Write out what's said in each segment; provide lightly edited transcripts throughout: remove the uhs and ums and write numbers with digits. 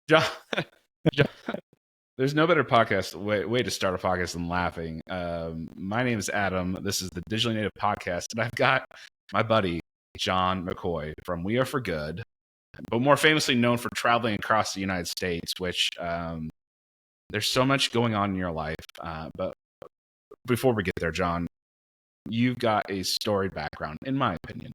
John, John, there's no better podcast way to start a podcast than laughing. My name is Adam. This is the Digitally Native Podcast, and I've got my buddy John McCoy from We Are for Good, but more famously known for traveling across the United States. Which there's so much going on in your life. But before we get there, John, you've got a storied background, in my opinion.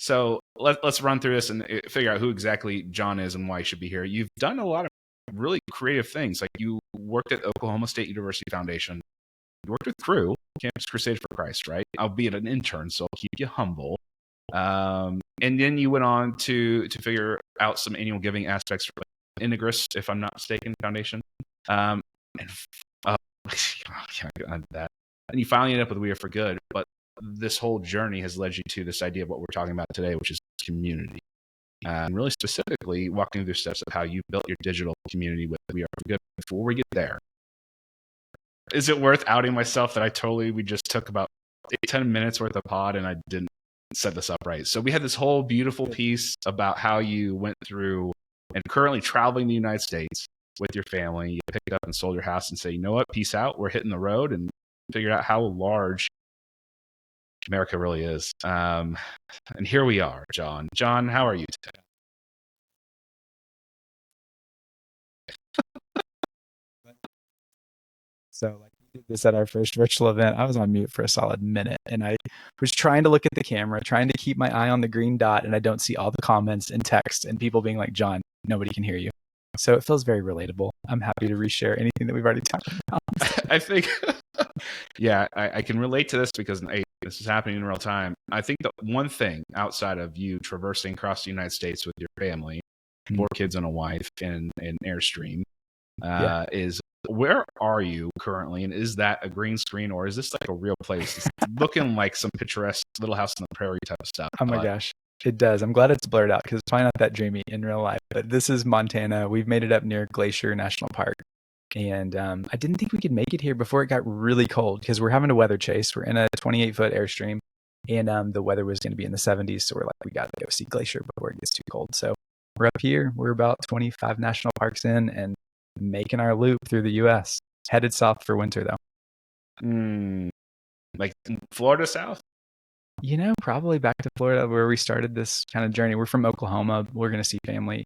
So let's run through this and figure out who exactly John is and why he should be here. You've done a lot of really creative things. Like you worked at Oklahoma State University Foundation. You worked with Crew, Campus Crusade for Christ, right? Albeit an intern, so I'll keep you humble. And then you went on to figure out some annual giving aspects for Integris, if I'm not mistaken, Foundation. And that. And you finally ended up with We Are for Good. But this whole journey has led you to this idea of what we're talking about today, which is community. And really specifically walking through the steps of how you built your digital community with We Are for Good. Before we get there, is it worth outing myself that we just took about 10 minutes worth of pod and I didn't set this up right? So we had this whole beautiful piece about how you went through and currently traveling the United States with your family. You picked up and sold your house and say, you know what, peace out. We're hitting the road, and figured out how large America really is. And here we are, John. John, how are you today? So like we did this at our first virtual event. I was on mute for a solid minute and I was trying to look at the camera, trying to keep my eye on the green dot, and I don't see all the comments and text and people being like, John, nobody can hear you. So it feels very relatable. I'm happy to reshare anything that we've already talked about. I think, yeah, I can relate to this because this is happening in real time. I think the one thing outside of you traversing across the United States with your family, 4 kids and a wife in Airstream, is where are you currently? And is that a green screen or is this like a real place? It's looking like some picturesque Little House on the Prairie type of stuff. Oh my gosh. It does. I'm glad it's blurred out because it's probably not that dreamy in real life. But this is Montana. We've made it up near Glacier National Park. And I didn't think we could make it here before it got really cold because we're having a weather chase. We're in a 28-foot Airstream. And the weather was going to be in the 70s. So we're like, we got to go see Glacier before it gets too cold. So we're up here. We're about 25 national parks in and making our loop through the U.S. Headed south for winter, though. Like Florida south? You know, probably back to Florida where we started this kind of journey. We're from Oklahoma. We're going to see family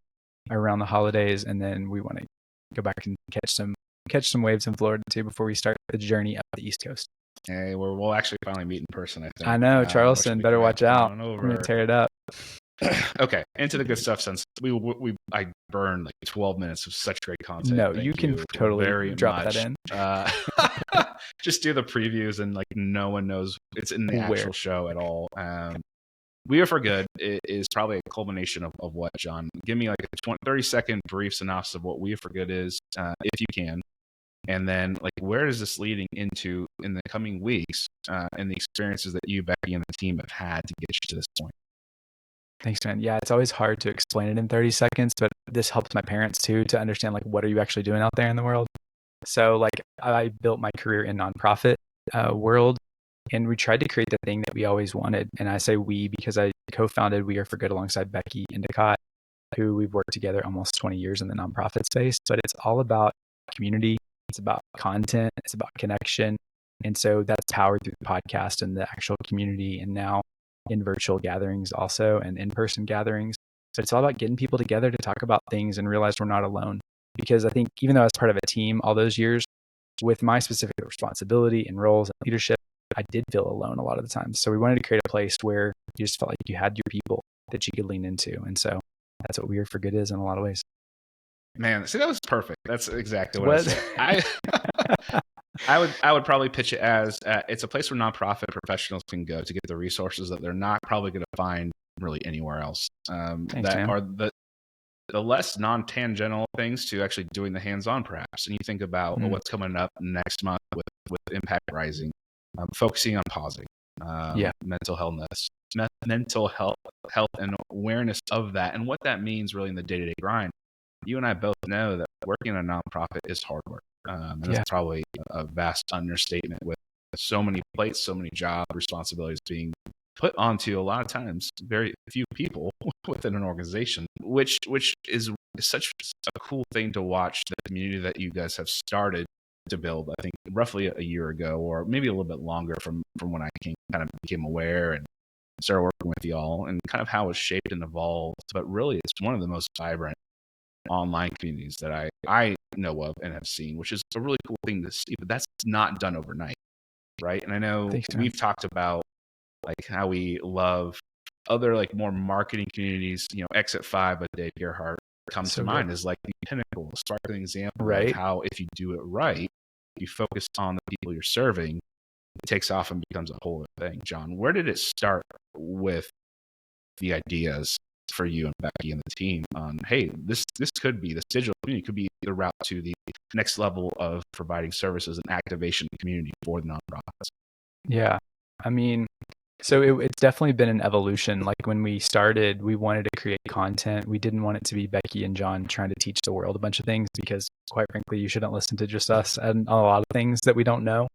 around the holidays, and then we want to go back and catch some waves in Florida too before we start the journey up the East Coast. Hey, we'll actually finally meet in person, I think. I know, Charleston. Better watch out. We're going to tear it up. Okay, into the good stuff. Since I burned like 12 minutes of such great content. No, you can totally drop that in. Just do the previews and like no one knows it's in the actual show at all. We Are for Good is probably a culmination of what, John? Give me like a 30-second brief synopsis of what We Are for Good is, if you can. And then like where is this leading into in the coming weeks and the experiences that you, Becky, and the team have had to get you to this point? Thanks, man. Yeah, it's always hard to explain it in 30 seconds, but this helps my parents too to understand like what are you actually doing out there in the world. So like I built my career in nonprofit world, and we tried to create the thing that we always wanted. And I say we because I co-founded We Are for Good alongside Becky Endicott, who we've worked together almost 20 years in the nonprofit space. But it's all about community. It's about content. It's about connection. And so that's powered through the podcast and the actual community, and now in virtual gatherings also and in-person gatherings. So it's all about getting people together to talk about things and realize we're not alone. Because I think even though I was part of a team all those years, with my specific responsibility and roles and leadership, I did feel alone a lot of the time. So we wanted to create a place where you just felt like you had your people that you could lean into. And so that's what We Are for Good is in a lot of ways. Man, see, that was perfect. That's exactly what I said. I would probably pitch it as it's a place where nonprofit professionals can go to get the resources that they're not probably going to find really anywhere else. Thanks, that man. are the less non-tangential things to actually doing the hands-on, perhaps. And you think about what's coming up next month with Impact Rising, focusing on pausing, mental health and awareness of that, and what that means really in the day-to-day grind. You and I both know that working in a nonprofit is hard work. That's probably a vast understatement with so many plates, so many job responsibilities being put onto a lot of times very few people within an organization, which is such a cool thing to watch the community that you guys have started to build. I think roughly a year ago, or maybe a little bit longer from when I became aware and started working with y'all, and kind of how it's shaped and evolved. But really, it's one of the most vibrant online communities that I know of and have seen, which is a really cool thing to see. But that's not done overnight, right? And I know Thanks, we've talked about like how we love other like more marketing communities. Exit 5 by Dave Gerhardt comes to mind as like the pinnacle, sparkling example of how if you do it right, you focus on the people you're serving, it takes off and becomes a whole other thing. John, where did it start with the ideas for you and Becky and the team on, hey, this digital community could be the route to the next level of providing services and activation community for the nonprofits? Yeah. I mean, so it's definitely been an evolution. Like when we started, we wanted to create content. We didn't want it to be Becky and John trying to teach the world a bunch of things because, quite frankly, you shouldn't listen to just us and a lot of things that we don't know.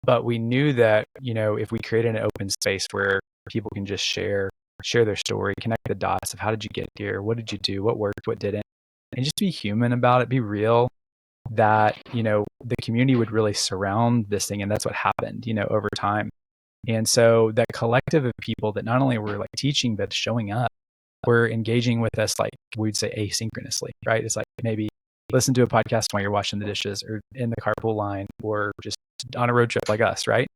But we knew that, if we created an open space where people can just share their story, connect the dots of how did you get here? What did you do? What worked? What didn't? And just be human about it, be real, that, the community would really surround this thing. And that's what happened, over time. And so that collective of people that not only were like teaching, but showing up, were engaging with us, like we'd say asynchronously, right? It's like maybe listen to a podcast while you're washing the dishes or in the carpool line or just on a road trip like us, right?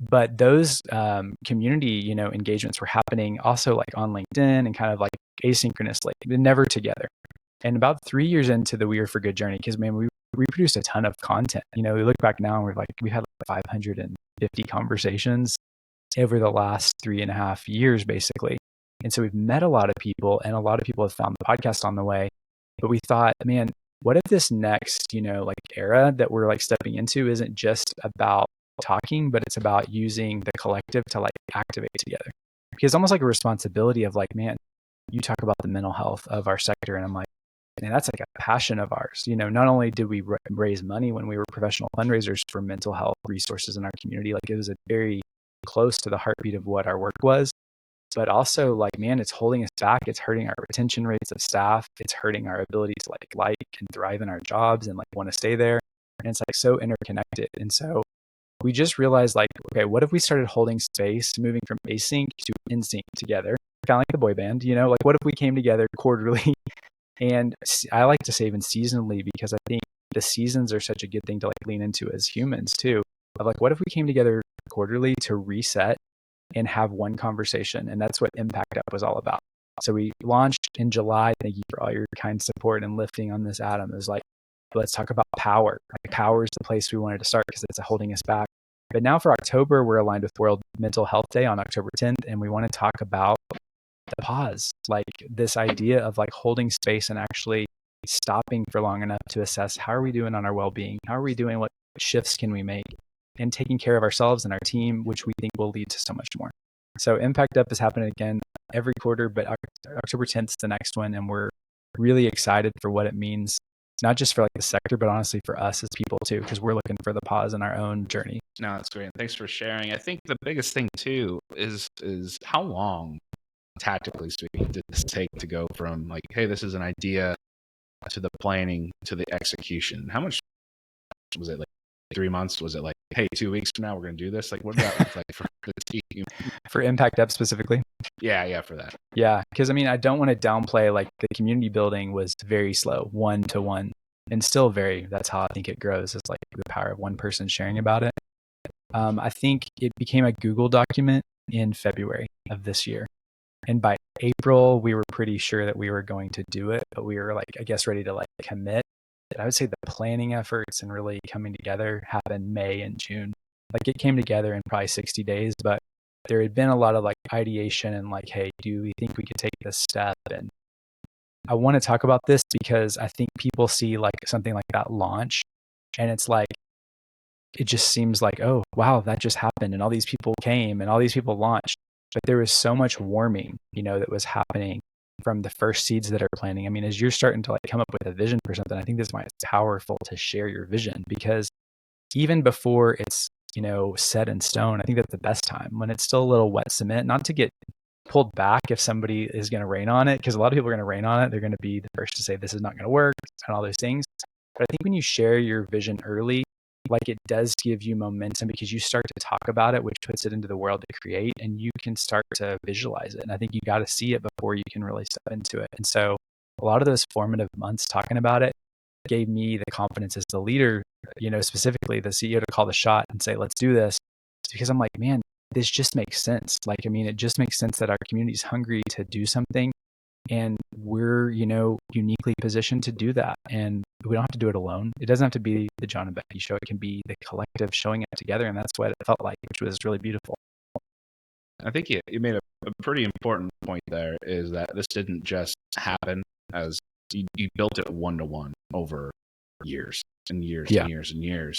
But those community, engagements were happening also like on LinkedIn and kind of like asynchronously, but never together. And about 3 years into the We Are for Good journey, because man, we produced a ton of content. We look back now and we had like 550 conversations over the last 3.5 years, basically. And so we've met a lot of people, and a lot of people have found the podcast on the way. But we thought, man, what if this next, like era that we're like stepping into isn't just about talking, but it's about using the collective to like activate together? Because it's almost like a responsibility of like, man, you talk about the mental health of our sector, and I'm like, and that's like a passion of ours. Not only did we raise money when we were professional fundraisers for mental health resources in our community, like it was a very close to the heartbeat of what our work was, but also like, man, it's holding us back. It's hurting our retention rates of staff. It's hurting our ability to like and thrive in our jobs and like want to stay there. And it's like so interconnected. And so we just realized like, okay, what if we started holding space, moving from async to insync together, kind of like the boy band, like what if we came together quarterly? And I like to say even seasonally, because I think the seasons are such a good thing to like lean into as humans too. Of like, what if we came together quarterly to reset and have one conversation? And that's what Impact Up was all about. So we launched in July. Thank you for all your kind support and lifting on this, Adam. It was like, let's talk about power. Like, power is the place we wanted to start because it's holding us back. But now for October, we're aligned with World Mental Health Day on October 10th. And we want to talk about the pause, like this idea of like holding space and actually stopping for long enough to assess how are we doing on our well-being? How are we doing? What shifts can we make? And taking care of ourselves and our team, which we think will lead to so much more. So Impact Up is happening again every quarter, but October 10th is the next one. And we're really excited for what it means, not just for like the sector, but honestly for us as people too, because we're looking for the pause in our own journey. No, that's great. Thanks for sharing. I think the biggest thing too is how long, tactically speaking, did this take to go from like, hey, this is an idea, to the planning, to the execution? How much was it? Like 3 months? Was it like, hey, 2 weeks from now we're going to do this? Like, what did that look like for the team? For Impact Up specifically? Yeah, for that. Yeah, because I mean, I don't want to downplay like the community building was very slow, 1-to-1, and still that's how I think it grows. It's like the power of one person sharing about it. I think it became a Google document in February of this year. And by April, we were pretty sure that we were going to do it, but we were like, I guess, ready to like commit. I would say the planning efforts and really coming together happened May and June. Like it came together in probably 60 days, but there had been a lot of like ideation and like, hey, do we think we could take this step? And I want to talk about this because I think people see like something like that launch and it's like, it just seems like, oh, wow, that just happened. And all these people came and all these people launched. But there was so much warming, that was happening from the first seeds that are planting. I mean, as you're starting to like come up with a vision for something, I think this is why it's powerful to share your vision, because even before it's, set in stone. I think that's the best time when it's still a little wet cement, not to get pulled back if somebody is going to rain on it, because a lot of people are going to rain on it. They're going to be the first to say this is not going to work and all those things. But I think when you share your vision early, like it does give you momentum because you start to talk about it, which puts it into the world to create, and you can start to visualize it. And I think you got to see it before you can really step into it. And so a lot of those formative months talking about it gave me the confidence as the leader, specifically the CEO, to call the shot and say, let's do this. It's because I'm like, man, this just makes sense. Like, I mean, it just makes sense that our community is hungry to do something, and we're, uniquely positioned to do that. And we don't have to do it alone. It doesn't have to be the John and Becky show. It can be the collective showing it together. And that's what it felt like, which was really beautiful. I think you made a pretty important point there, is that this didn't just happen as you built it one-to-one over years and years and years and years.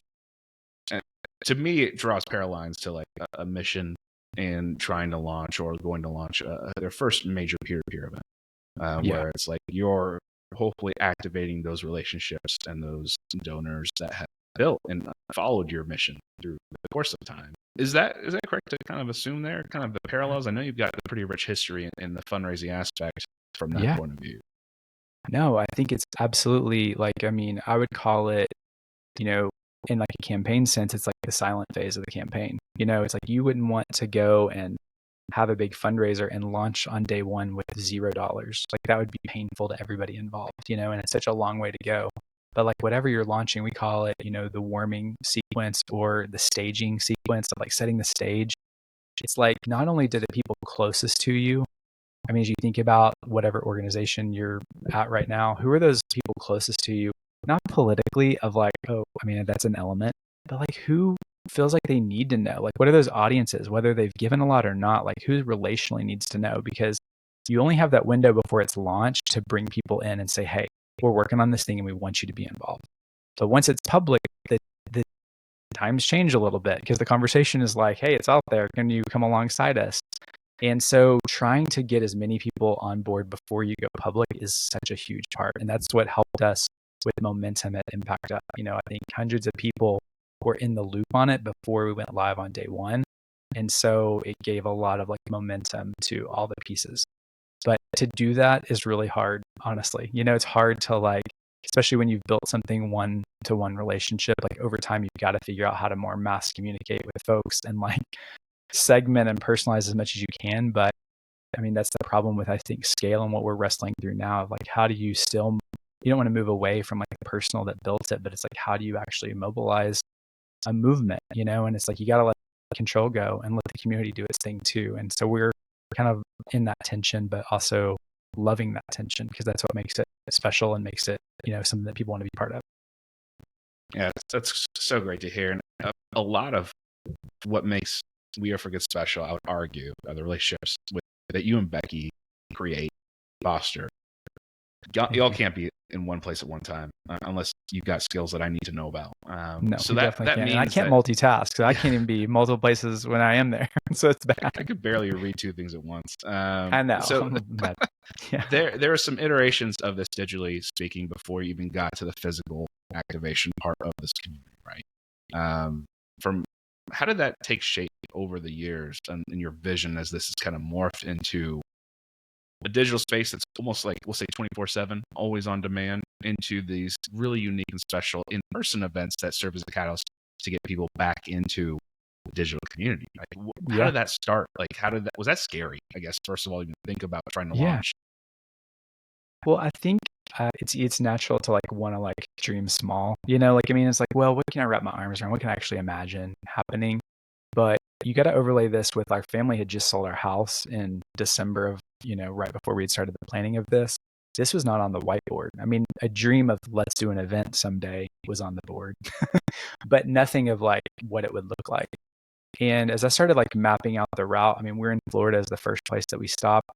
And to me, it draws parallels to like a mission and trying to launch or going to launch their first major peer-to-peer event, where it's like you're hopefully activating those relationships and those donors that have built and followed your mission through the course of time. Is that correct to kind of assume there, kind of the parallels? I know you've got a pretty rich history in the fundraising aspect from that point of view. No, I think it's absolutely I would call it, in like a campaign sense, it's like the silent phase of the campaign. It's like you wouldn't want to go and have a big fundraiser and launch on day one with $0. Like that would be painful to everybody involved, and it's such a long way to go. But like whatever you're launching, we call it, the warming sequence or the staging sequence of like setting the stage. It's like not only do the people closest to you, I mean, as you think about whatever organization you're at right now, who are those people closest to you? Not politically of like, oh, I mean, that's an element, but like who feels like they need to know? Like, what are those audiences, whether they've given a lot or not? Like, who relationally needs to know? Because you only have that window before it's launched to bring people in and say, hey, we're working on this thing and we want you to be involved. But once it's public, the times change a little bit because the conversation is like, hey, it's out there. Can you come alongside us? And so trying to get as many people on board before you go public is such a huge part. And that's what helped us with momentum at Impact Up. I think hundreds of people were in the loop on it before we went live on day one. And so it gave a lot of like momentum to all the pieces. But to do that is really hard, honestly. It's hard to like, especially when you've built something one-to-one relationship, like over time, you've got to figure out how to more mass communicate with folks and like segment and personalize as much as you can. But I mean, that's the problem with, I think, scale and what we're wrestling through now. Like, how do you still, you don't want to move away from like the personal that built it, but it's like, how do you actually mobilize a movement, and it's like, you got to let control go and let the community do its thing too. And so we're kind of in that tension, but also loving that tension because that's what makes it special and makes it, something that people want to be part of. Yeah, that's so great to hear. And a lot of what makes We Are for Good special, I would argue, are the relationships that you and Becky create, foster. Y'all can't be in one place at one time unless you've got skills that I need to know about. No, so that that means and I can't multitask, so I can't even be multiple places when I am there. So it's bad. I could barely read two things at once. I know. So yeah. there are some iterations of this digitally speaking before you even got to the physical activation part of this community, right? From how did that take shape over the years and in your vision as this is kind of morphed into a digital space that's almost like, we'll say 24/7, always on demand, into these really unique and special in-person events that serve as a catalyst to get people back into the digital community? Like, how did that start? Like, was that scary? I guess, first of all, even think about trying to launch. Well, I think it's natural to like want to like dream small, like, I mean, it's like, well, what can I wrap my arms around? What can I actually imagine happening? But you got to overlay this with our family had just sold our house in December of, right before we had started the planning of this. This was not on the whiteboard. I mean, a dream of let's do an event someday was on the board, but nothing of like what it would look like. And as I started like mapping out the route, I mean, we're in Florida as the first place that we stopped.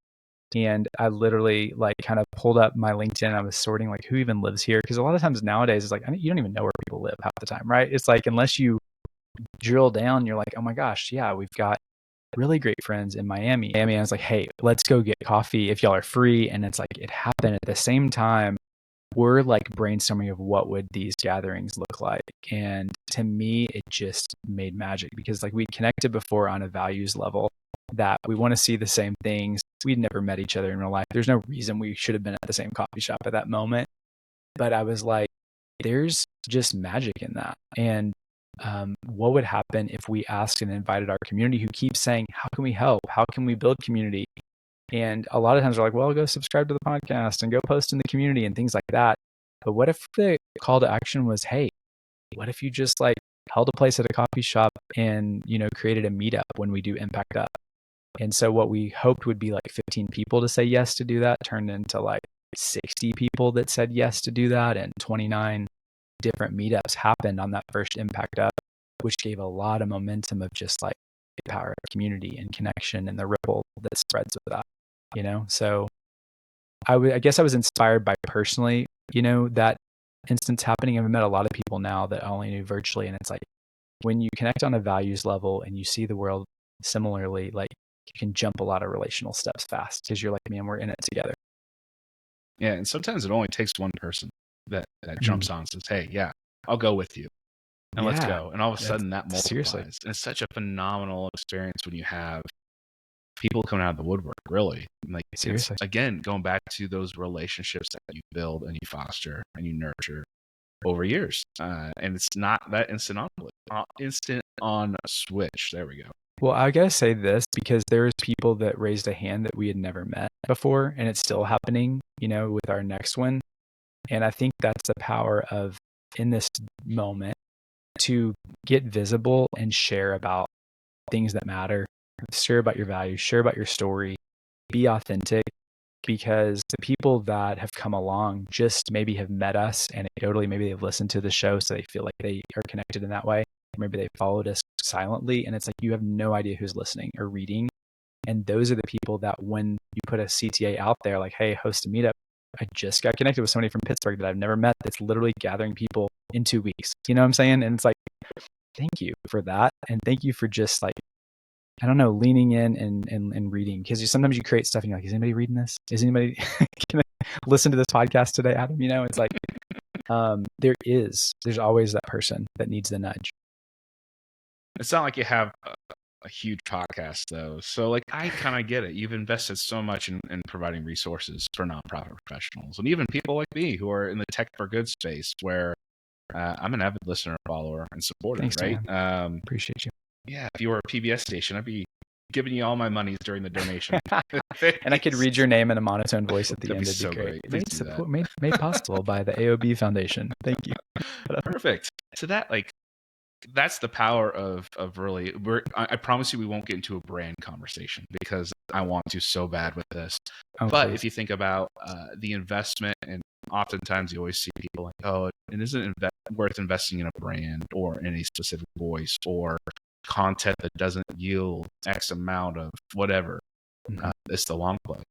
And I literally like kind of pulled up my LinkedIn. I was sorting like who even lives here. Because a lot of times nowadays it's like, you don't even know where people live half the time, right? It's like, unless you drill down, you're like, oh my gosh, yeah, we've got really great friends in Miami. And I was like, hey, let's go get coffee if y'all are free. And it's like, it happened at the same time we're like brainstorming of what would these gatherings look like. And to me, it just made magic because like we connected before on a values level that we want to see the same things. We'd never met each other in real life. There's no reason we should have been at the same coffee shop at that moment. But I was like, there's just magic in that. And what would happen if we asked and invited our community who keeps saying, how can we help? How can we build community? And a lot of times we're like, well, go subscribe to the podcast and go post in the community and things like that. But what if the call to action was, hey, what if you just like held a place at a coffee shop and, created a meetup when we do Impact Up? And so what we hoped would be like 15 people to say yes to do that turned into like 60 people that said yes to do that. And 29 different meetups happened on that first Impact Up, which gave a lot of momentum of just like the power of community and connection and the ripple that spreads with that. So I guess I was inspired by personally, that instance happening. I've met a lot of people now that I only knew virtually. And it's like when you connect on a values level and you see the world similarly, like you can jump a lot of relational steps fast because you're like, man, we're in it together. Yeah. And sometimes it only takes one person that jumps on and says, hey, yeah, I'll go with you. And let's go. And all of a sudden that multiplies. Seriously. And it's such a phenomenal experience when you have people coming out of the woodwork, really. Like, seriously. Again, going back to those relationships that you build and you foster and you nurture over years. And it's not that instant on switch. There we go. Well, I gotta say this because there's people that raised a hand that we had never met before, and it's still happening, with our next one. And I think that's the power of, in this moment, to get visible and share about things that matter, share about your values, share about your story, be authentic, because the people that have come along just maybe have met us anecdotally, maybe they've listened to the show so they feel like they are connected in that way. Maybe they followed us silently, and it's like you have no idea who's listening or reading. And those are the people that when you put a CTA out there, like, hey, host a meetup, I just got connected with somebody from Pittsburgh that I've never met that's literally gathering people in 2 weeks. You know what I'm saying? And it's like, thank you for that. And thank you for just like, I don't know, leaning in and reading. Because sometimes you create stuff and you're like, is anybody reading this? Is anybody going to listen to this podcast today, Adam? It's like, there's always that person that needs the nudge. It's not like you have a huge podcast though. So like, I kind of get it. You've invested so much in providing resources for nonprofit professionals and even people like me who are in the tech for good space where I'm an avid listener, follower, and supporter. Thanks, right? Appreciate you. Yeah. If you were a PBS station, I'd be giving you all my monies during the donation. And I could read your name in a monotone voice at the end. It'd so be great. Made possible by the AOB Foundation. Thank you. Perfect. So that's the power of really, I promise you we won't get into a brand conversation because I want to so bad with this. But if you think about the investment, and oftentimes you always see people like, oh, it isn't worth investing in a brand or in a specific voice or content that doesn't yield X amount of whatever. It's the long play.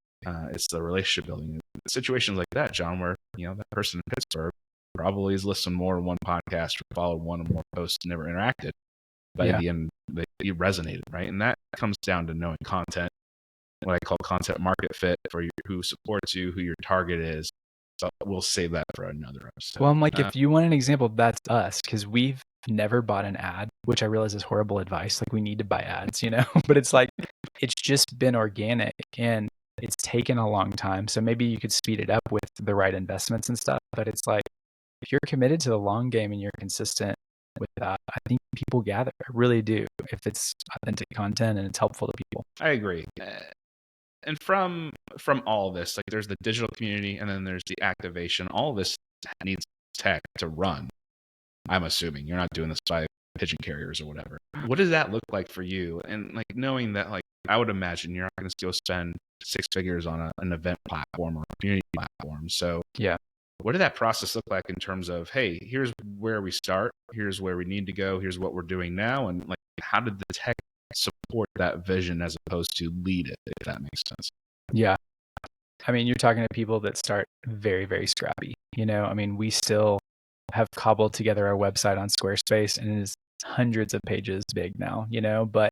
It's the relationship building. Situations like that, John, where, that person in Pittsburgh probably has listened more than one podcast or followed one or more posts and never interacted. But in the end, you resonated, right? And that comes down to knowing content, what I call content market fit for who supports you, who your target is. So we'll save that for another episode. Well, I'm like, if you want an example, that's us, because we've never bought an ad, which I realize is horrible advice. Like, we need to buy ads, but it's like, it's just been organic and it's taken a long time. So maybe you could speed it up with the right investments and stuff. But it's like, if you're committed to the long game and you're consistent with that, I think people gather. I really do. If it's authentic content and it's helpful to people. I agree. And from all of this, like, there's the digital community and then there's the activation. All of this needs tech to run. I'm assuming you're not doing this by pigeon carriers or whatever. What does that look like for you? And like, knowing that, like, I would imagine you're not going to go spend 6 figures on an event platform or a community platform. So yeah. What did that process look like in terms of, hey, here's where we start, here's where we need to go, here's what we're doing now, and like, how did the tech support that vision as opposed to lead it, if that makes sense? Yeah. I mean, you're talking to people that start very, very scrappy. We still have cobbled together our website on Squarespace, and it is hundreds of pages big now, but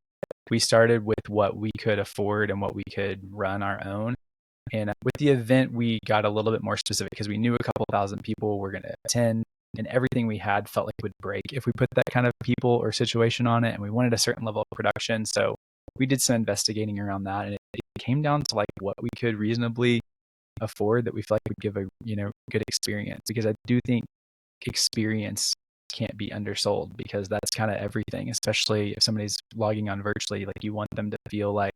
we started with what we could afford and what we could run our own. And with the event, we got a little bit more specific because we knew a couple thousand people were going to attend, and everything we had felt like it would break if we put that kind of people or situation on it. And we wanted a certain level of production. So we did some investigating around that, and it came down to like what we could reasonably afford that we feel like would give a good experience, because I do think experience can't be undersold, because that's kind of everything, especially if somebody's logging on virtually. Like, you want them to feel like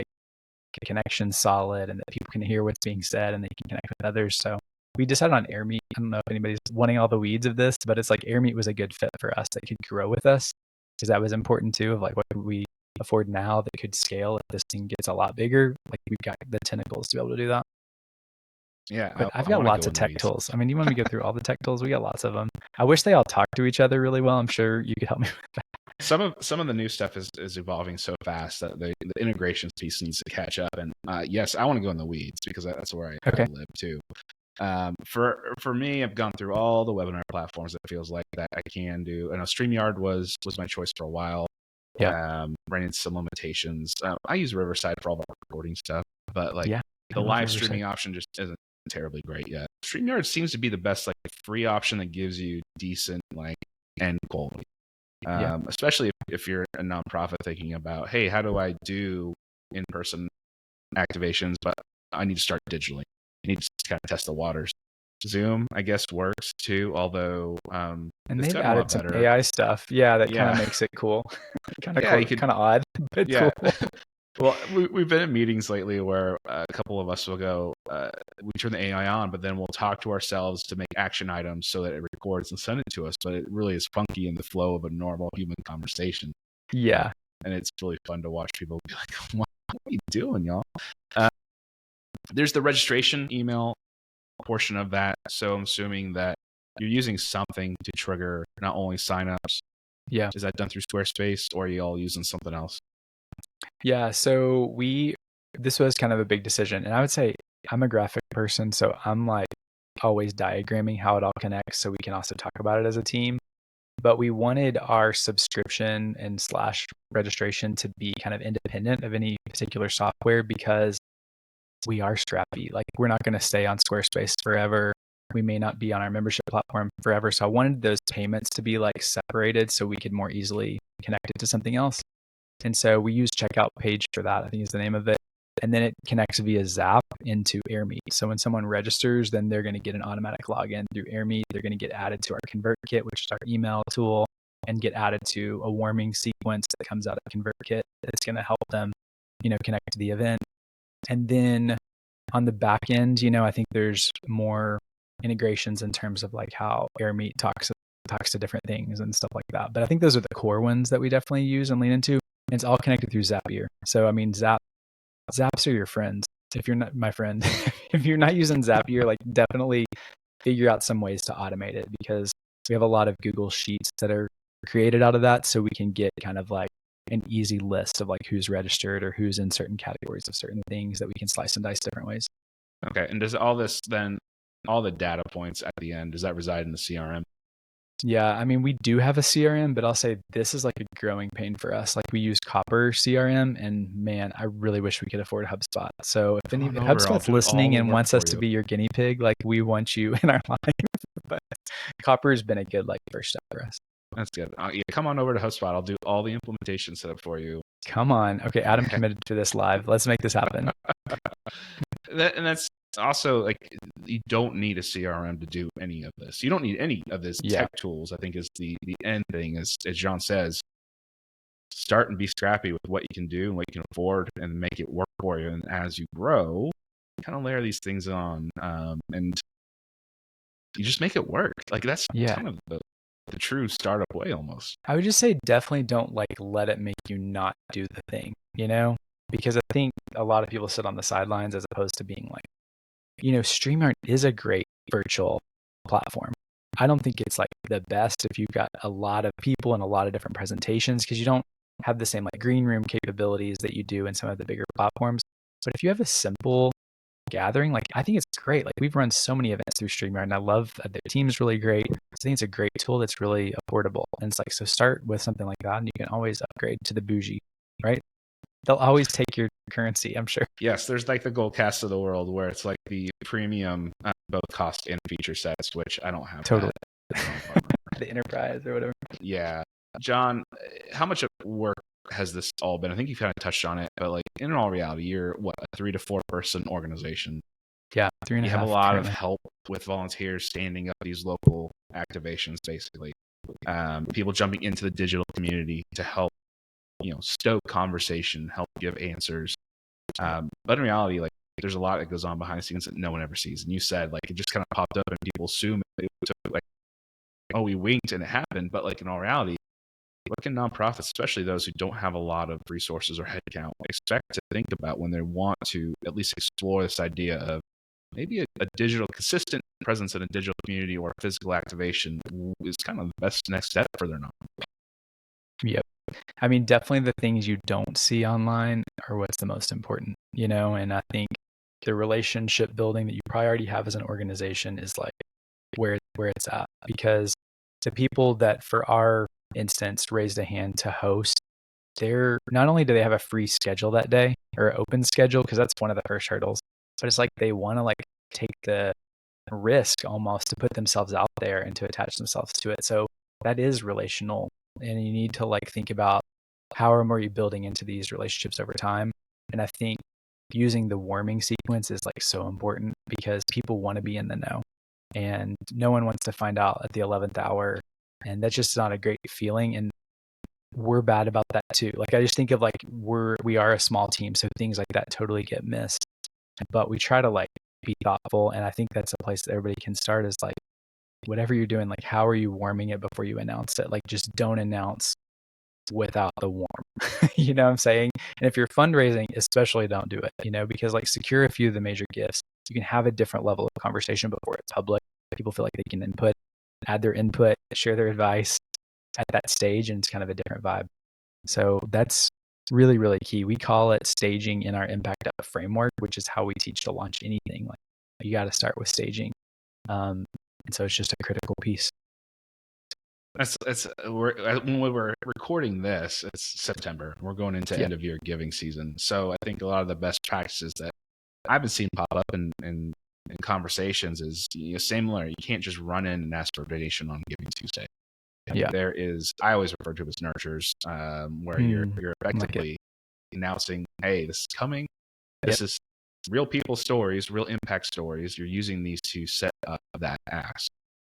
the connection's solid and that people can hear what's being said and they can connect with others. So we decided on AirMeet. I don't know if anybody's wanting all the weeds of this, but it's like AirMeet was a good fit for us that could grow with us, because that was important too, of like what could we afford now that could scale if this thing gets a lot bigger. Like, we've got the tentacles to be able to do that. Yeah, But I've I got want to lots go of in the tech weeds. tools. I mean, you want me to go through all the tech tools? We got lots of them. I wish they all talk to each other really well. I'm sure you could help me with that. Some of the new stuff is evolving so fast that the integrations piece needs to catch up. And yes, I want to go in the weeds because that's where I live too. For me, I've gone through all the webinar platforms. It feels like that I can do. I know StreamYard was my choice for a while. Yeah. Ran into some limitations. I use Riverside for all the recording stuff, but like the live streaming option just isn't terribly great yet. StreamYard seems to be the best like free option that gives you decent like end quality. Especially if you're a nonprofit thinking about, hey, how do I do in-person activations, but I need to start digitally. I need to kind of test the waters. Zoom, I guess, works too, although and they've added some better AI stuff. Yeah, that kind of makes it cool. Kind of cool, kind of odd, but cool. Well, we've been in meetings lately where a couple of us will go, we turn the AI on, but then we'll talk to ourselves to make action items so that it records and send it to us. But it really is funky in the flow of a normal human conversation. Yeah. And it's really fun to watch people be like, what are you doing, y'all? There's the registration email portion of that. So I'm assuming that you're using something to trigger not only signups. Yeah. Is that done through Squarespace, or are you all using something else? Yeah. So this was kind of a big decision. And I would say I'm a graphic person, so I'm like always diagramming how it all connects so we can also talk about it as a team. But we wanted our subscription and / registration to be kind of independent of any particular software, because we are scrappy. Like, we're not going to stay on Squarespace forever. We may not be on our membership platform forever. So I wanted those payments to be like separated so we could more easily connect it to something else. And so we use checkout page for that, I think is the name of it. And then it connects via Zap into AirMeet. So when someone registers, then they're going to get an automatic login through AirMeet. They're going to get added to our ConvertKit, which is our email tool, and get added to a warming sequence that comes out of ConvertKit that's going to help them, connect to the event. And then on the back end, I think there's more integrations in terms of like how AirMeet talks to different things and stuff like that. But I think those are the core ones that we definitely use and lean into. And it's all connected through Zapier. So I mean, Zaps are your friends. If you're not my friend, if you're not using Zapier, like, definitely figure out some ways to automate it, because we have a lot of Google Sheets that are created out of that. So we can get kind of like an easy list of like who's registered or who's in certain categories of certain things that we can slice and dice different ways. Okay. And does all this then, all the data points at the end, does that reside in the CRM? Yeah, I mean, we do have a CRM, but I'll say this is like a growing pain for us. Like, we use Copper CRM, and man, I really wish we could afford HubSpot. So if HubSpot's listening and wants us to be your guinea pig, like, we want you in our life. But Copper has been a good like first step for us. That's good. Yeah, come on over to HubSpot. I'll do all the implementation setup for you. Come on. Okay, Adam committed to this live. Let's make this happen. And that's also like, you don't need a CRM to do any of this. You don't need any of this tech tools. I think is the end thing is, as John says, start and be scrappy with what you can do and what you can afford and make it work for you. And as you grow, you kind of layer these things on, and you just make it work. Like, that's kind of the true startup way almost. I would just say definitely don't like let it make you not do the thing, because I think a lot of people sit on the sidelines as opposed to being like, StreamYard is a great virtual platform. I don't think it's like the best if you've got a lot of people and a lot of different presentations, because you don't have the same like green room capabilities that you do in some of the bigger platforms. But if you have a simple gathering, like, I think it's great. Like, we've run so many events through StreamYard, and I love that their team's really great. I think it's a great tool that's really affordable. And it's like, so start with something like that, and you can always upgrade to the bougie, right? They'll always take your currency, I'm sure. Yes, there's like the gold cast of the world where it's like the premium, both cost and feature sets, which I don't have. Totally. That. The enterprise or whatever. Yeah. John, how much of work has this all been? I think you kind of touched on it, but like in all reality, you're what, a 3 to 4 person organization. Yeah, 3.5. You have a lot currently. of help with volunteers standing up these local activations, basically. People jumping into the digital community to help, stoke conversation, help give answers. But in reality, like there's a lot that goes on behind the scenes that no one ever sees. And you said like it just kind of popped up and people assume it took like, oh, we winked and it happened. But like in all reality, what can nonprofits, especially those who don't have a lot of resources or headcount, expect to think about when they want to at least explore this idea of maybe a digital, consistent presence in a digital community or physical activation is kind of the best next step for their nonprofit? Yep. I mean, definitely the things you don't see online are what's the most important, and I think the relationship building that you probably already have as an organization is like where it's at, because the people that, for our instance, raised a hand to host, they're not only do they have a free schedule that day or open schedule, because that's one of the first hurdles, but it's like they want to like take the risk almost to put themselves out there and to attach themselves to it. So that is relational, and you need to like think about how are you building into these relationships over time. And I think using the warming sequence is like so important, because people want to be in the know, and no one wants to find out at the 11th hour, and that's just not a great feeling. And we're bad about that too. Like I just think of like we are a small team, so things like that totally get missed. But we try to like be thoughtful, and I think that's a place that everybody can start, is like whatever you're doing, like how are you warming it before you announce it? Like just don't announce without the warm. You know what I'm saying? And if you're fundraising, especially don't do it, because like secure a few of the major gifts. You can have a different level of conversation before it's public. People feel like they can add their input, share their advice at that stage, and it's kind of a different vibe. So that's really, really key. We call it staging in our Impact Up framework, which is how we teach to launch anything. Like you got to start with staging. And so it's just a critical piece. When we were recording this, it's September. We're going into end of year giving season. So I think a lot of the best practices that I've been seeing pop up in conversations is similar. You can't just run in and ask for a donation on Giving Tuesday. There is, I always refer to it as nurtures, where you're effectively announcing, hey, this is coming. This is real people stories, real impact stories. You're using these to set up that ask.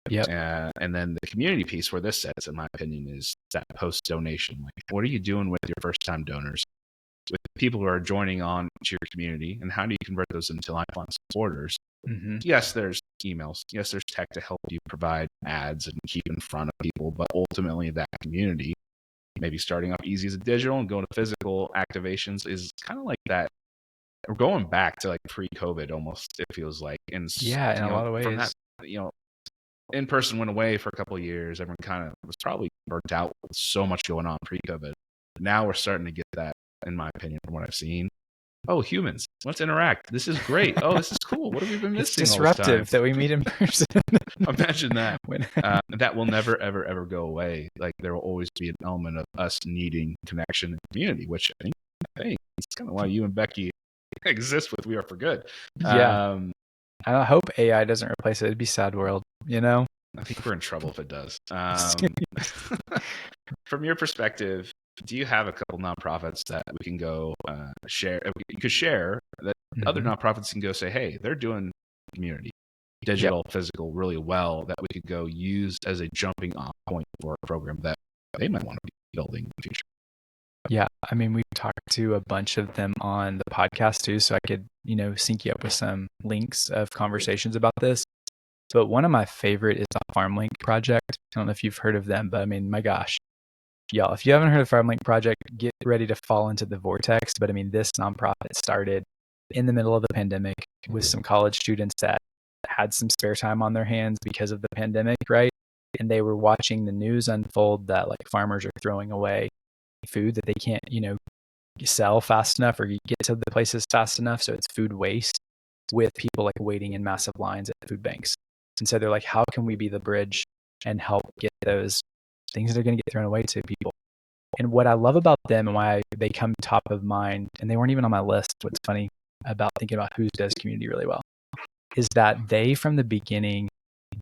And then the community piece where this sets, in my opinion, is that post donation. Like, what are you doing with your first time donors, with people who are joining on to your community, and how do you convert those into lifelong supporters? Mm-hmm. Yes, there's emails. Yes, there's tech to help you provide ads and keep in front of people, but ultimately that community, maybe starting off easy as a digital and going to physical activations, is kind of like that. We're going back to like pre-COVID almost, it feels like. And in a lot of ways. From that, in person went away for a couple of years. Everyone kind of was probably burnt out with so much going on pre-COVID. Now we're starting to get that, in my opinion, from what I've seen. Oh, humans, let's interact. This is great. Oh, this is cool. What have we been missing? It's disruptive that we meet in person. Imagine that. That will never, ever, ever go away. Like there will always be an element of us needing connection and community, which I think it's kind of why you and Becky exist with We Are for Good. Yeah. I hope AI doesn't replace it. It'd be sad world, I think we're in trouble if it does. From your perspective, do you have a couple nonprofits that we can go share? You could share that other nonprofits can go say, hey, they're doing community, digital, physical really well, that we could go use as a jumping off point for a program that they might want to be building in the future. Yeah, I mean, we've talked to a bunch of them on the podcast too, so I could, sync you up with some links of conversations about this. But one of my favorite is the FarmLink project. I don't know if you've heard of them, but I mean, my gosh, y'all, if you haven't heard of FarmLink project, get ready to fall into the vortex. But I mean, this nonprofit started in the middle of the pandemic with some college students that had some spare time on their hands because of the pandemic, right? And they were watching the news unfold that like farmers are throwing away food that they can't, sell fast enough or get to the places fast enough. So it's food waste, with people like waiting in massive lines at food banks. And so they're like, how can we be the bridge and help get those things that are going to get thrown away to people? And what I love about them and why they come top of mind, and they weren't even on my list, what's funny about thinking about who does community really well, is that they from the beginning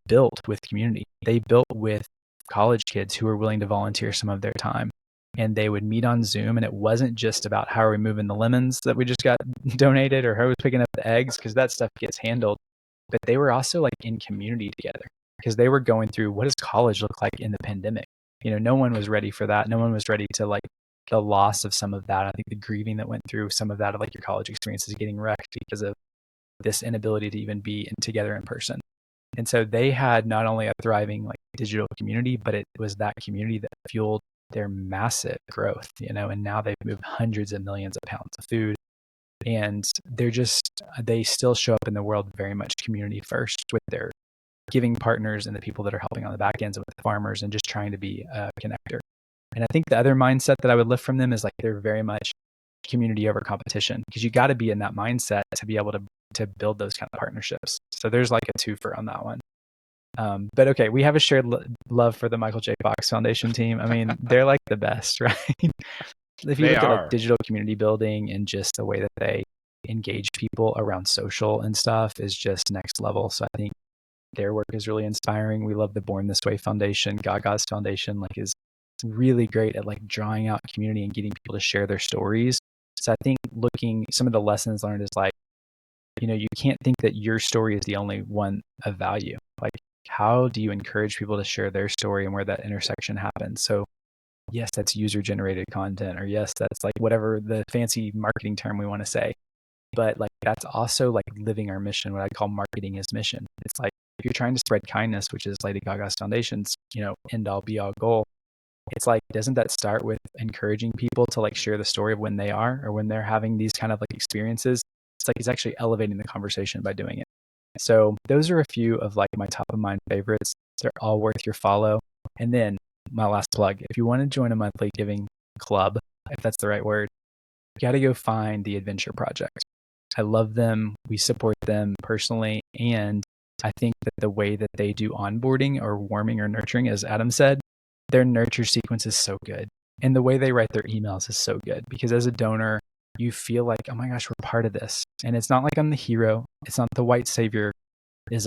built with community. They built with college kids who were willing to volunteer some of their time. And they would meet on Zoom, and it wasn't just about how are we moving the lemons that we just got donated or how are we picking up the eggs, because that stuff gets handled. But they were also like in community together because they were going through, what does college look like in the pandemic? No one was ready for that. No one was ready to like the loss of some of that. I think the grieving that went through some of that of like your college experiences getting wrecked because of this inability to even be together in person. And so they had not only a thriving like digital community, but it was that community that fueled their massive growth, and now they've moved hundreds of millions of pounds of food. And they still show up in the world very much community first with their giving partners and the people that are helping on the back ends with the farmers and just trying to be a connector. And I think the other mindset that I would lift from them is like they're very much community over competition, because you got to be in that mindset to be able to build those kind of partnerships. So there's like a twofer on that one. But okay, we have a shared love for the Michael J. Fox Foundation team. I mean, they're like the best, right? If you look at like digital community building and just the way that they engage people around social and stuff is just next level. So I think their work is really inspiring. We love the Born This Way Foundation. Gaga's foundation like is really great at like drawing out community and getting people to share their stories. So I think some of the lessons learned is like, you can't think that your story is the only one of value. Like, how do you encourage people to share their story and where that intersection happens? So yes, that's user generated content, or yes, that's like whatever the fancy marketing term we want to say. But like, that's also like living our mission, what I call marketing is mission. It's like, if you're trying to spread kindness, which is Lady Gaga's foundation's, end all be all goal, it's like, doesn't that start with encouraging people to like share the story of when they are, or when they're having these kind of like experiences? It's like, it's actually elevating the conversation by doing it. So those are a few of like my top of mind favorites. They're all worth your follow. And then my last plug, if you want to join a monthly giving club, if that's the right word, you got to go find the Adventure Project. I love them. We support them personally. And I think that the way that they do onboarding or warming or nurturing, as Adam said, their nurture sequence is so good. And the way they write their emails is so good, because as a donor, you feel like, oh my gosh, we're part of this. And it's not like I'm the hero. It's not the white saviorism,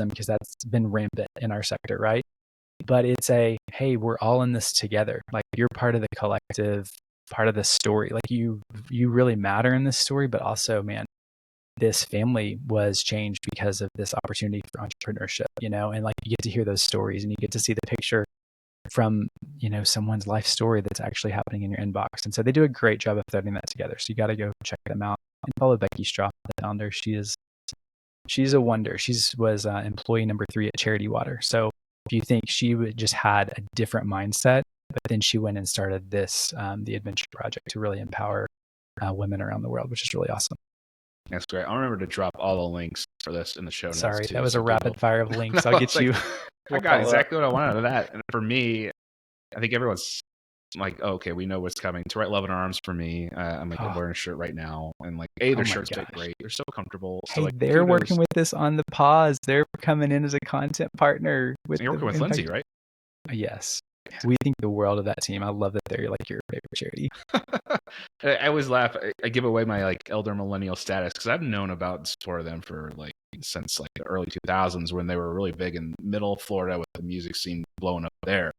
because that's been rampant in our sector, right? But it's hey, we're all in this together. Like, you're part of the collective, part of the story. Like, you really matter in this story, but also, man, this family was changed because of this opportunity for entrepreneurship, and like, you get to hear those stories and you get to see the picture from, someone's life story that's actually happening in your inbox. And so they do a great job of threading that together. So you got to go check them out and follow Becky Straw, the founder. She's a wonder. She was employee number 3 at Charity Water. So if you think she just had a different mindset, but then she went and started this, the Adventure Project, to really empower women around the world, which is really awesome. That's great. I'll remember to drop all the links for this in the show notes. Sorry, too, that was a rapid fire of links. No, I'll get you. I got exactly what I wanted out of that. And for me, I think everyone's like, oh, okay, we know what's coming. To write Love in Arms for me. I'm like, I'm wearing a shirt right now. And like, their shirts fit great. They're so comfortable. Hey, so like, they're working with us on the pause. They're coming in as a content partner. You're working with Lindsay, right? Yes. We think the world of that team. I love that they're like your favorite charity. I always laugh. I give away my like elder millennial status because I've known about support of them for like since like the early 2000s, when they were really big in middle Florida with the music scene blowing up there.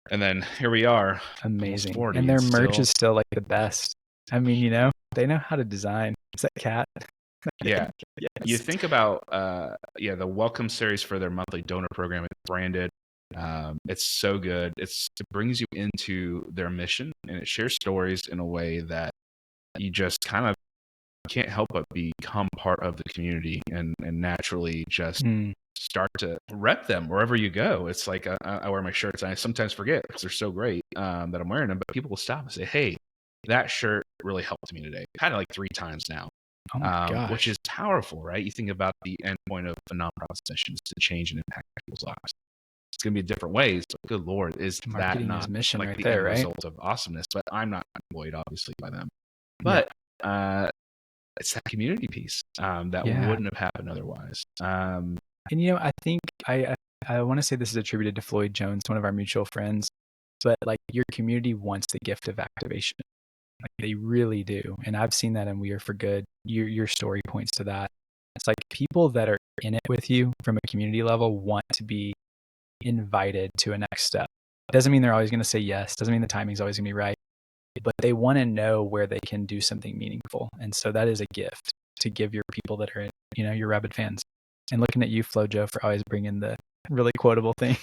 And then here we are. Amazing. 40, and their merch is still like the best. I mean, they know how to design. Is that cat? Yeah. Yes. You think about the welcome series for their monthly donor program. It's branded. It's so good. It brings you into their mission, and it shares stories in a way that you just kind of can't help but become part of the community and naturally just start to rep them wherever you go. It's like I wear my shirts, and I sometimes forget because they're so great that I'm wearing them, but people will stop and say, hey, that shirt really helped me today. I've had it like 3 times now. Oh my gosh. Which is powerful, right? You think about the end point of a nonprofit mission is to change and impact people's lives. It's going to be different ways, but good Lord, is that not mission like right the there, end right? result of awesomeness? But I'm not annoyed, obviously, by them. But it's that community piece that wouldn't have happened otherwise. And I think I want to say this is attributed to Floyd Jones, one of our mutual friends. but like your community wants the gift of activation. Like they really do. And I've seen that in We Are for Good. Your story points to that. It's like people that are in it with you from a community level want to be invited to a next step. Doesn't mean they're always going to say yes. Doesn't mean the timing's always going to be right. But they want to know where they can do something meaningful. And so that is a gift to give your people that are, your rabid fans. And looking at you, Flo Joe, for always bringing the really quotable things.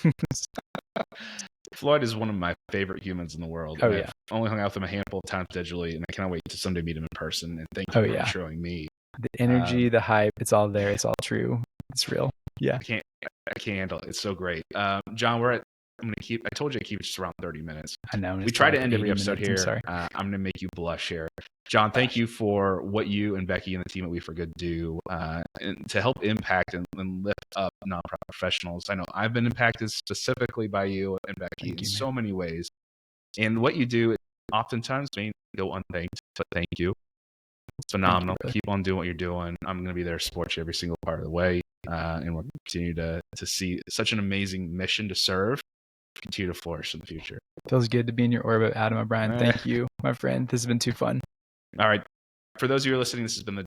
Floyd is one of my favorite humans in the world. Oh, and yeah. I've only hung out with him a handful of times digitally, and I cannot wait to someday meet him in person. And thank you for showing me. The energy, the hype, it's all there. It's all true. It's real. Yeah. I can't handle it. It's so great. John, I told you to keep it just around 30 minutes. I know. We try to end every episode here. I'm going to make you blush here. John, thank you for what you and Becky and the team at We For Good do and to help impact and lift up nonprofit professionals. I know I've been impacted specifically by you and Becky in so many ways. And what you do oftentimes may go unthanked, but thank you. It's phenomenal. Keep on doing what you're doing. I'm going to be there to support you every single part of the way. And we're going to continue to see such an amazing mission to serve continue to flourish in the future. Feels good to be in your orbit, Adam O'Brien. Thank you, my friend. This has been too fun. All right. For those of you who are listening, this has been the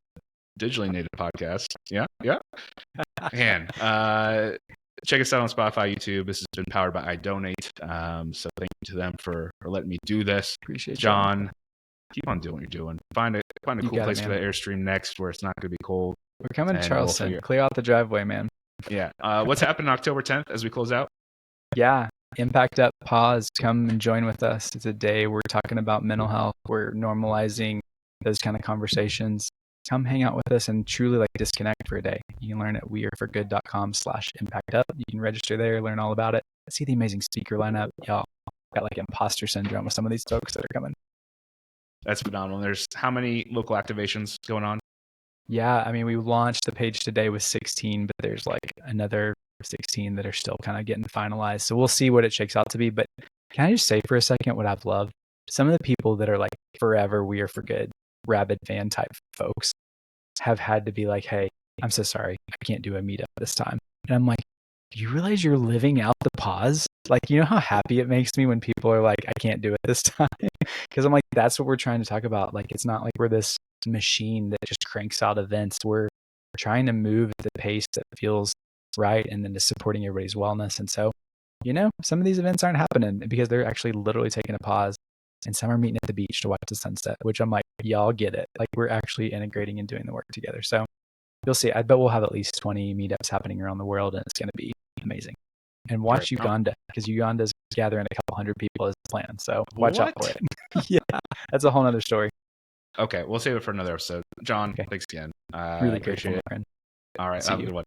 Digitally Native Podcast. Yeah. And check us out on Spotify, YouTube. This has been powered by iDonate. So thank you to them for letting me do this. Appreciate John. Keep on doing what you're doing. Find a cool place for the Airstream next where it's not going to be cold. We're coming to Charleston. Clear out the driveway, man. Yeah. What's happening October 10th as we close out? Yeah. Impact Up Pause. Come and join with us. It's a day we're talking about mental health. We're normalizing those kind of conversations. Come hang out with us and truly disconnect for a day. You can learn at weareforgood.com/impactup. You can register there, learn all about it. See the amazing speaker lineup. Y'all got imposter syndrome with some of these folks that are coming. That's phenomenal. There's how many local activations going on? Yeah, I mean, we launched the page today with 16, but there's another 16 that are still kind of getting finalized. So we'll see what it shakes out to be. But can I just say for a second what I've loved? Some of the people that are forever We Are For Good, rabid fan type folks have had to be hey, I'm so sorry. I can't do a meetup this time. And I'm do you realize you're living out the pause? You know how happy it makes me when people are I can't do it this time? Because I'm that's what we're trying to talk about. It's not we're this machine that just cranks out events. We're trying to move at the pace that feels right and then just supporting everybody's wellness. And so, some of these events aren't happening because they're actually literally taking a pause, and some are meeting at the beach to watch the sunset, which I'm y'all get it. We're actually integrating and doing the work together. So you'll see. I bet we'll have at least 20 meetups happening around the world, and it's going to be amazing. And watch Uganda, because Uganda's gathering a couple hundred people as planned. So watch out for it. Yeah, that's a whole nother story. Okay, we'll save it for another episode. John, thanks again. Really appreciate it. All right, have a good one.